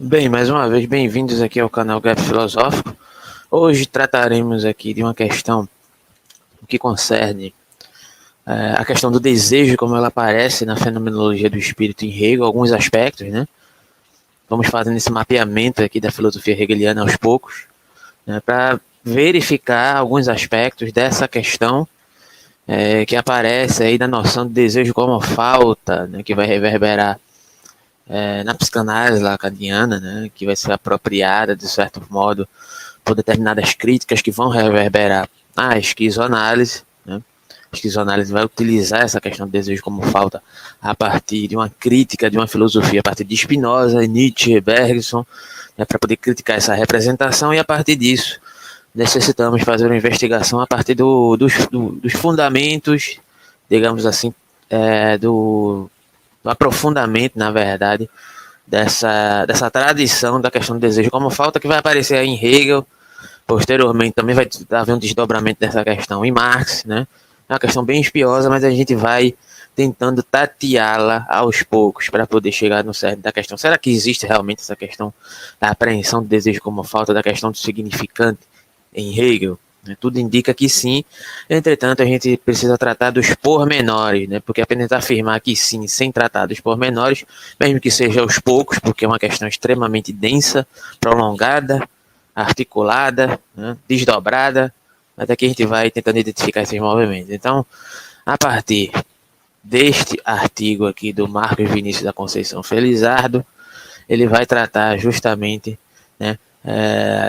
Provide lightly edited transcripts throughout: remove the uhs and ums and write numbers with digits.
Bem, mais uma vez, bem-vindos aqui ao canal Gap Filosófico. Hoje trataremos aqui de uma questão que concerne a questão do desejo, como ela aparece na fenomenologia do espírito em Hegel, alguns aspectos, né? Vamos fazendo esse mapeamento aqui da filosofia hegeliana aos poucos, né, para verificar alguns aspectos dessa questão que aparece aí da noção de desejo como falta, né, que vai reverberar na psicanálise lacaniana, né, que vai ser apropriada, de certo modo, por determinadas críticas que vão reverberar na esquizoanálise. Né? A esquizoanálise vai utilizar essa questão do desejo como falta a partir de uma crítica de uma filosofia, a partir de Spinoza, Nietzsche, Bergson, né, para poder criticar essa representação, e a partir disso necessitamos fazer uma investigação a partir dos fundamentos, digamos assim, do aprofundamento, na verdade, dessa tradição da questão do desejo como falta, que vai aparecer aí em Hegel. Posteriormente também vai haver um desdobramento dessa questão em Marx, né? É uma questão bem espiosa, mas a gente vai tentando tateá-la aos poucos para poder chegar no cerne da questão. Será que existe realmente essa questão da apreensão do desejo como falta, da questão do significante em Hegel? Tudo indica que sim. Entretanto, a gente precisa tratar dos pormenores, né? Porque apenas afirmar que sim, sem tratar dos pormenores, mesmo que seja aos poucos, porque é uma questão extremamente densa, prolongada, articulada, né, desdobrada, até que a gente vai tentando identificar esses movimentos. Então, a partir deste artigo aqui do Marcos Vinícius da Conceição Felizardo, ele vai tratar justamente, né,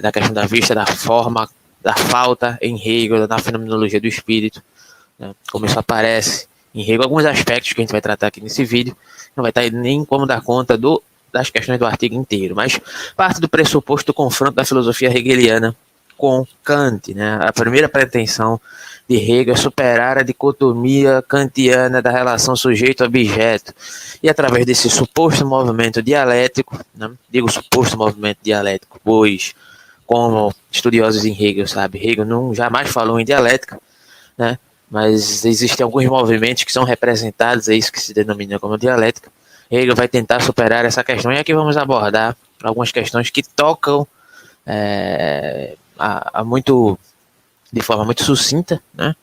da questão da vista, da forma, da falta em Hegel, da fenomenologia do espírito, né, como isso aparece em Hegel, alguns aspectos que a gente vai tratar aqui nesse vídeo, não vai estar nem como dar conta das questões do artigo inteiro, mas parte do pressuposto do confronto da filosofia hegeliana com Kant. Né? A primeira pretensão de Hegel é superar a dicotomia kantiana da relação sujeito-objeto, e através desse suposto movimento dialético, né? Digo suposto movimento dialético, pois, como estudiosos em Hegel sabe, Hegel não jamais falou em dialética, né? Mas existem alguns movimentos que são representados, é isso que se denomina como dialética. Hegel vai tentar superar essa questão, e aqui vamos abordar algumas questões que tocam de forma muito sucinta, né,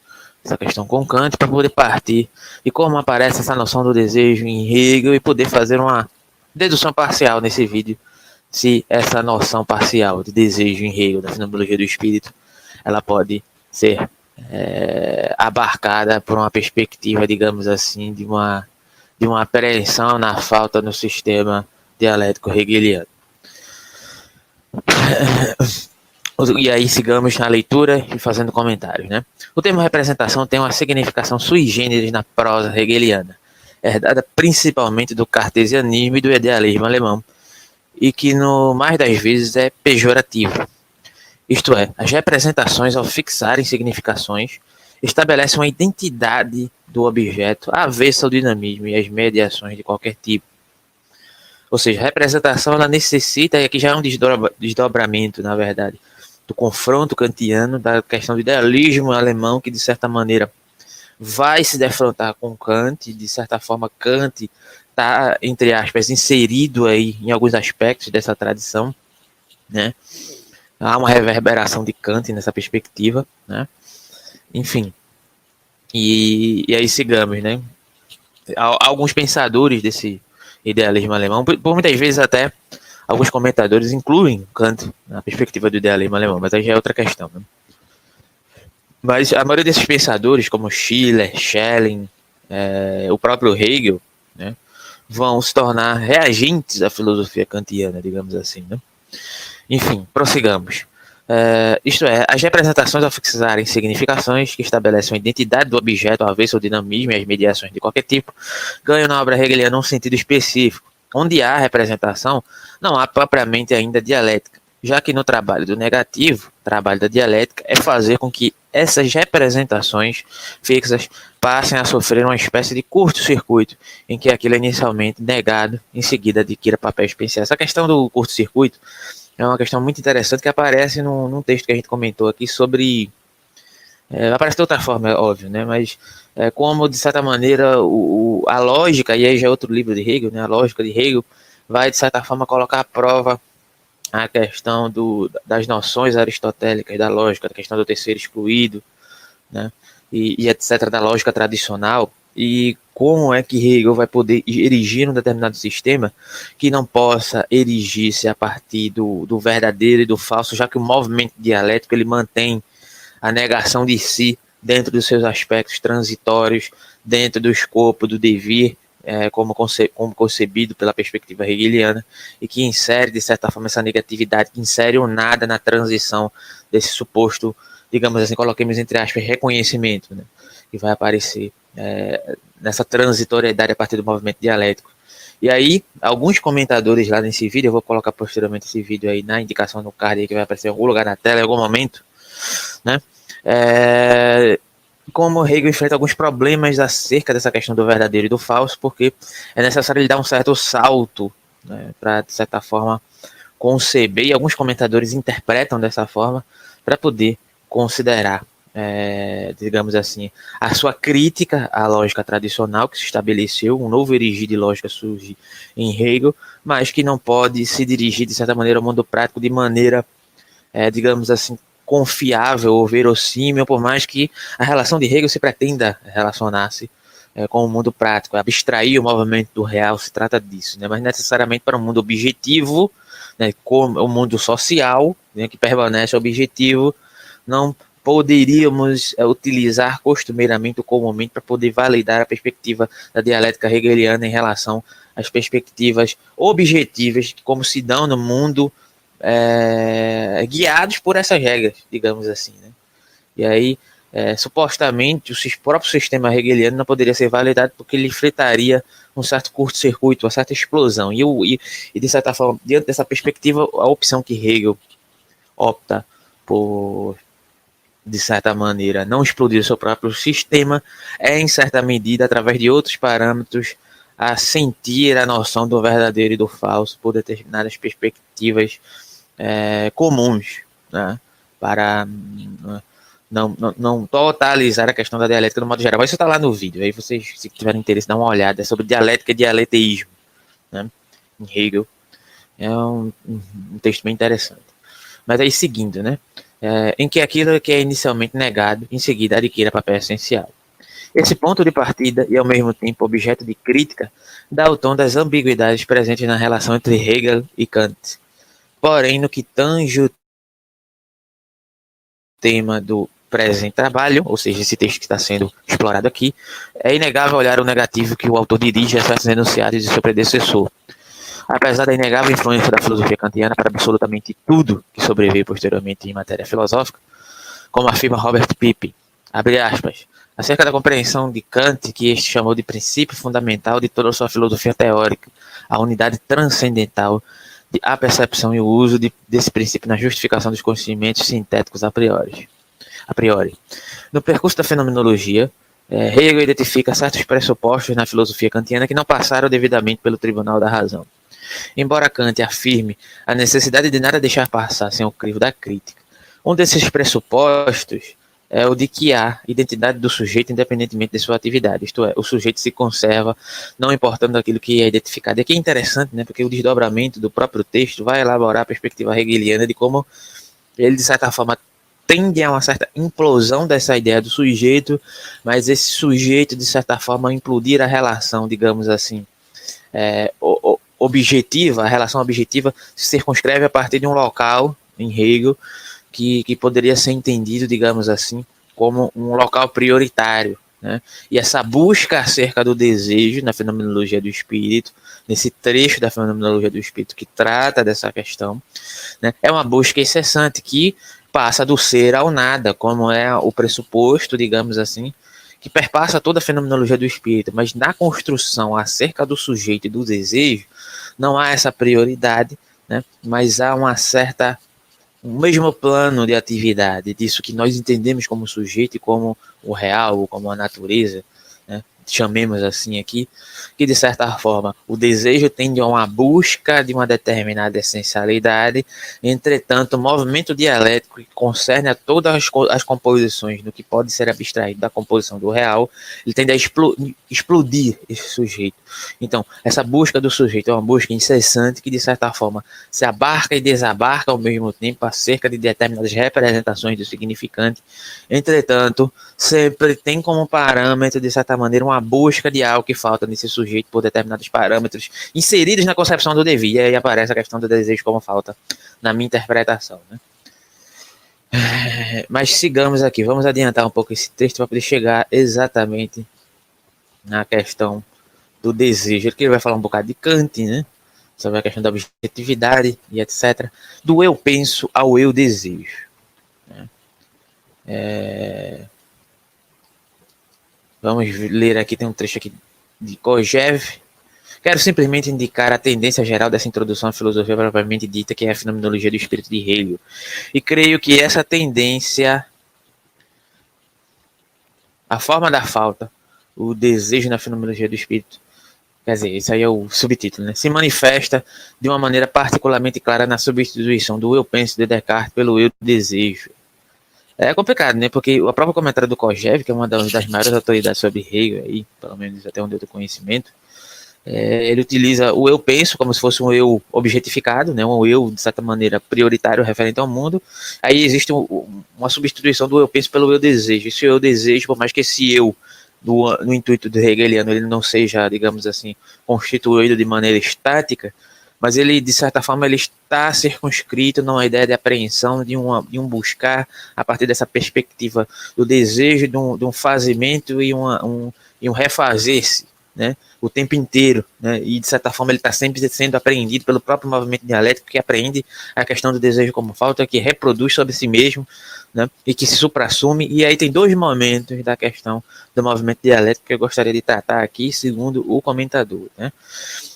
essa questão com Kant, para poder partir e como aparece essa noção do desejo em Hegel, e poder fazer uma dedução parcial nesse vídeo, se essa noção parcial de desejo em Hegel, da fenomenologia do espírito, ela pode ser abarcada por uma perspectiva, digamos assim, de uma apreensão na falta no sistema dialético hegeliano. E aí sigamos na leitura e fazendo comentários, né? O termo representação tem uma significação sui generis na prosa hegeliana, herdada principalmente do cartesianismo e do idealismo alemão, e que no mais das vezes é pejorativo. Isto é, as representações, ao fixarem significações, estabelecem uma identidade do objeto avessa ao dinamismo e às mediações de qualquer tipo. Ou seja, a representação ela necessita, e aqui já é um desdobramento, na verdade, do confronto kantiano, da questão do idealismo alemão, que de certa maneira vai se defrontar com Kant. De certa forma, Kant está, entre aspas, inserido aí em alguns aspectos dessa tradição, né? Há uma reverberação de Kant nessa perspectiva, né? Enfim, e aí sigamos, né? Alguns pensadores desse idealismo alemão, por muitas vezes até alguns comentadores incluem Kant na perspectiva do idealismo alemão, mas aí já é outra questão, né? Mas a maioria desses pensadores, como Schiller, Schelling, o próprio Hegel, né, vão se tornar reagentes à filosofia kantiana, digamos assim, né? Enfim, prossigamos. Isto é, as representações, ao fixarem significações que estabelecem a identidade do objeto, ao avesso ao dinamismo e às mediações de qualquer tipo, ganham na obra hegeliana um sentido específico. Onde há representação, não há propriamente ainda dialética, já que no trabalho do negativo, trabalho da dialética, é fazer com que essas representações fixas passem a sofrer uma espécie de curto-circuito, em que aquilo é inicialmente negado, em seguida adquira papel especial. Essa questão do curto-circuito é uma questão muito interessante que aparece num texto que a gente comentou aqui sobre... aparece de outra forma, é óbvio, né? Mas como, de certa maneira, a lógica, e aí já é outro livro de Hegel, né? A lógica de Hegel, vai, de certa forma, colocar à prova a questão das noções aristotélicas, da lógica, da questão do terceiro excluído, né, e etc., da lógica tradicional, e como é que Hegel vai poder erigir um determinado sistema que não possa erigir-se a partir do verdadeiro e do falso, já que o movimento dialético ele mantém a negação de si dentro dos seus aspectos transitórios, dentro do escopo do devir, como concebido pela perspectiva hegeliana, e que insere, de certa forma, essa negatividade, que insere o nada na transição desse suposto, digamos assim, coloquemos entre aspas, reconhecimento, né, que vai aparecer nessa transitoriedade a partir do movimento dialético. E aí, alguns comentadores lá nesse vídeo, eu vou colocar posteriormente esse vídeo aí na indicação no card aí, que vai aparecer em algum lugar na tela em algum momento, né? Como Hegel enfrenta alguns problemas acerca dessa questão do verdadeiro e do falso, porque é necessário ele dar um certo salto, né, para, de certa forma, conceber, e alguns comentadores interpretam dessa forma, para poder considerar, digamos assim, a sua crítica à lógica tradicional que se estabeleceu, um novo erigir de lógica surge em Hegel, mas que não pode se dirigir, de certa maneira, ao mundo prático de maneira, digamos assim, confiável ou verossímil, por mais que a relação de Hegel se pretenda relacionar-se com o mundo prático, abstrair o movimento do real, se trata disso, né? Mas necessariamente para um mundo objetivo, né, como o mundo social, né, que permanece objetivo, não poderíamos utilizar costumeiramente ou comumente para poder validar a perspectiva da dialética hegeliana em relação às perspectivas objetivas, como se dão no mundo, guiados por essas regras, digamos assim, né? E aí, supostamente, o próprio sistema hegeliano não poderia ser validado porque ele enfrentaria um certo curto-circuito, uma certa explosão. E, de certa forma, diante dessa perspectiva, a opção que Hegel opta por, de certa maneira, não explodir o seu próprio sistema é, em certa medida, através de outros parâmetros, a sentir a noção do verdadeiro e do falso por determinadas perspectivas comuns, né, para não totalizar a questão da dialética no modo geral. Isso está lá no vídeo, aí vocês, se tiverem interesse, dá uma olhada. É sobre dialética e dialeteísmo, né, em Hegel. É um texto bem interessante. Mas aí, seguindo, né, em que aquilo que é inicialmente negado, em seguida adquire papel essencial. Esse ponto de partida e, ao mesmo tempo, objeto de crítica, dá o tom das ambiguidades presentes na relação entre Hegel e Kant. Porém, no que tange o tema do presente trabalho, ou seja, esse texto que está sendo explorado aqui, é inegável olhar o negativo que o autor dirige a certos enunciados de seu predecessor. Apesar da inegável influência da filosofia kantiana para absolutamente tudo que sobreveio posteriormente em matéria filosófica, como afirma Robert Pippe, abre aspas, acerca da compreensão de Kant que este chamou de princípio fundamental de toda a sua filosofia teórica, a unidade transcendental de a percepção e o uso desse princípio na justificação dos conhecimentos sintéticos a priori. No percurso da fenomenologia, Hegel identifica certos pressupostos na filosofia kantiana que não passaram devidamente pelo tribunal da razão. Embora Kant afirme a necessidade de nada deixar passar sem o crivo da crítica, um desses pressupostos é o de que há identidade do sujeito independentemente de sua atividade, isto é, o sujeito se conserva não importando aquilo que é identificado. E aqui é interessante, né, porque o desdobramento do próprio texto vai elaborar a perspectiva hegeliana de como ele, de certa forma, tende a uma certa implosão dessa ideia do sujeito, mas esse sujeito, de certa forma, implodir a relação, digamos assim, objetiva, a relação objetiva se circunscreve a partir de um local, em Hegel, que poderia ser entendido, digamos assim, como um local prioritário, né? E essa busca acerca do desejo na fenomenologia do espírito, nesse trecho da fenomenologia do espírito que trata dessa questão, né, é uma busca incessante que passa do ser ao nada, como é o pressuposto, digamos assim, que perpassa toda a fenomenologia do espírito, mas na construção acerca do sujeito e do desejo, não há essa prioridade, né, mas há uma certa o mesmo plano de atividade, disso que nós entendemos como sujeito e como o real, ou como a natureza, né, chamemos assim aqui, que de certa forma o desejo tende a uma busca de uma determinada essencialidade, entretanto o movimento dialético que concerne a todas as composições do que pode ser abstraído da composição do real, ele tende a explodir esse sujeito. Então, essa busca do sujeito é uma busca incessante que de certa forma se abarca e desabarca ao mesmo tempo acerca de determinadas representações do significante, entretanto, sempre tem como parâmetro, de certa maneira, uma busca de algo que falta nesse sujeito por determinados parâmetros inseridos na concepção do devir. E aí aparece a questão do desejo como falta na minha interpretação, né? Mas sigamos aqui, vamos adiantar um pouco esse texto para poder chegar exatamente na questão do desejo. Aqui ele vai falar um bocado de Kant, né? Sobre a questão da objetividade e etc. Do eu penso ao eu desejo. Vamos ler aqui, tem um trecho aqui de Kojève. Quero simplesmente indicar a tendência geral dessa introdução à filosofia propriamente dita, que é a fenomenologia do espírito de Hegel. E creio que essa tendência, a forma da falta, o desejo na fenomenologia do espírito, quer dizer, isso aí é o subtítulo, né? Se manifesta de uma maneira particularmente clara na substituição do eu penso de Descartes pelo eu desejo. É complicado, né? Porque o próprio comentário do Kojève, que é uma das maiores autoridades sobre Hegel, aí, pelo menos até onde eu tenho conhecimento, ele utiliza o eu penso como se fosse um eu objetificado, né? Um eu, de certa maneira, prioritário, referente ao mundo. Aí existe uma substituição do eu penso pelo eu desejo. Esse eu desejo, por mais que esse eu, no intuito do hegeliano, ele não seja, digamos assim, constituído de maneira estática, mas ele, de certa forma, ele está circunscrito numa ideia de apreensão, de um buscar, a partir dessa perspectiva do desejo, de um fazimento e um refazer-se, né, o tempo inteiro, né, e de certa forma ele está sempre sendo apreendido pelo próprio movimento dialético, que apreende a questão do desejo como falta, que reproduz sobre si mesmo, né, e que se suprassume. E aí tem dois momentos da questão do movimento dialético que eu gostaria de tratar aqui, segundo o comentador, né.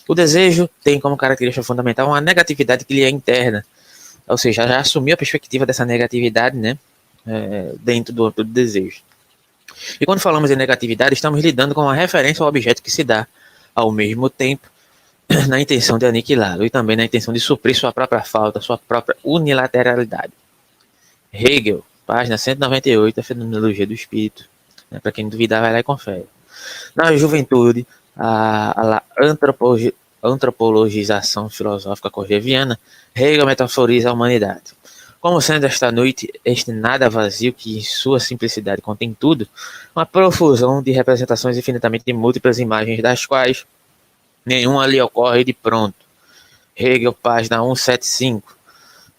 O desejo tem como característica fundamental uma negatividade que lhe é interna, ou seja, já assumiu a perspectiva dessa negatividade, né, dentro do âmbito do desejo. E quando falamos em negatividade, estamos lidando com uma referência ao objeto que se dá, ao mesmo tempo, na intenção de aniquilá-lo e também na intenção de suprir sua própria falta, sua própria unilateralidade. Hegel, página 198, a Fenomenologia do Espírito. Né, para quem duvidar, vai lá e confere. Na juventude, a antropologização filosófica corjeviana, Hegel metaforiza a humanidade como sendo esta noite este nada vazio que em sua simplicidade contém tudo, uma profusão de representações infinitamente múltiplas imagens das quais nenhuma lhe ocorre de pronto. Hegel, página 175,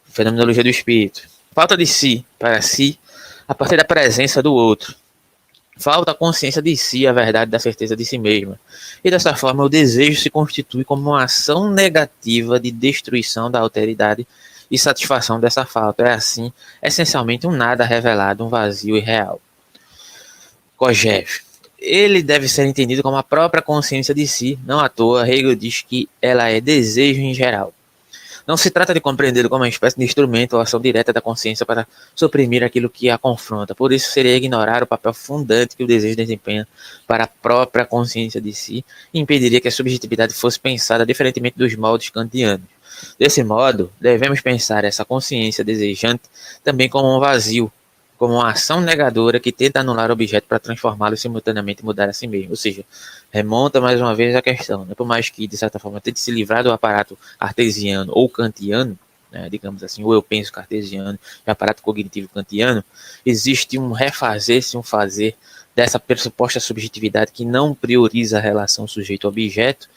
Fenomenologia do Espírito. Falta de si, para si, a partir da presença do outro. Falta a consciência de si, a verdade da certeza de si mesma. E dessa forma, o desejo se constitui como uma ação negativa de destruição da alteridade e satisfação dessa falta. É assim, essencialmente, um nada revelado, um vazio irreal. Kojève. Ele deve ser entendido como a própria consciência de si. Não à toa, Hegel diz que ela é desejo em geral. Não se trata de compreendê-lo como uma espécie de instrumento ou ação direta da consciência para suprimir aquilo que a confronta. Por isso, seria ignorar o papel fundante que o desejo desempenha para a própria consciência de si e impediria que a subjetividade fosse pensada diferentemente dos moldes kantianos. Desse modo, devemos pensar essa consciência desejante também como um vazio, como uma ação negadora que tenta anular o objeto para transformá-lo e simultaneamente mudar a si mesmo. Ou seja, remonta mais uma vez a questão, né? Por mais que, de certa forma, tente se livrar do aparato artesiano ou kantiano, né, digamos assim, ou eu penso cartesiano e aparato cognitivo kantiano, existe um refazer-se, um fazer dessa pressuposta subjetividade que não prioriza a relação sujeito-objeto,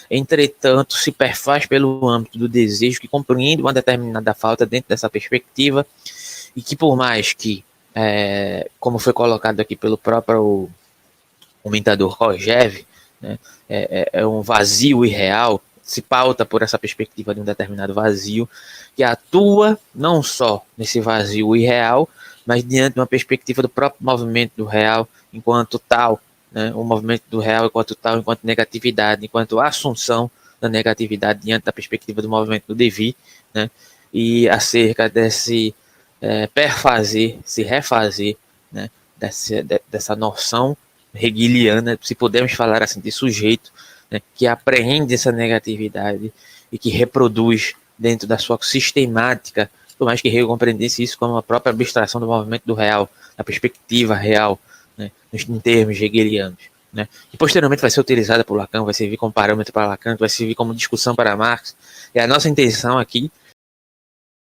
entretanto, se perfaz pelo âmbito do desejo que compreende uma determinada falta dentro dessa perspectiva e que, por mais que, como foi colocado aqui pelo próprio comentador Kojève, né, é um vazio irreal, se pauta por essa perspectiva de um determinado vazio, que atua não só nesse vazio irreal, mas diante de uma perspectiva do próprio movimento do real enquanto tal, né, o movimento do real enquanto tal, enquanto negatividade, enquanto assunção da negatividade diante da perspectiva do movimento do devir, né, e acerca desse perfazer, se refazer, né, dessa noção hegeliana, se pudermos falar assim, de sujeito, né, que apreende essa negatividade e que reproduz dentro da sua sistemática, por mais que Hegel compreendesse isso como a própria abstração do movimento do real, da perspectiva real, né, em termos hegelianos. Né, e posteriormente vai ser utilizada por Lacan, vai servir como parâmetro para Lacan, vai servir como discussão para Marx. E a nossa intenção aqui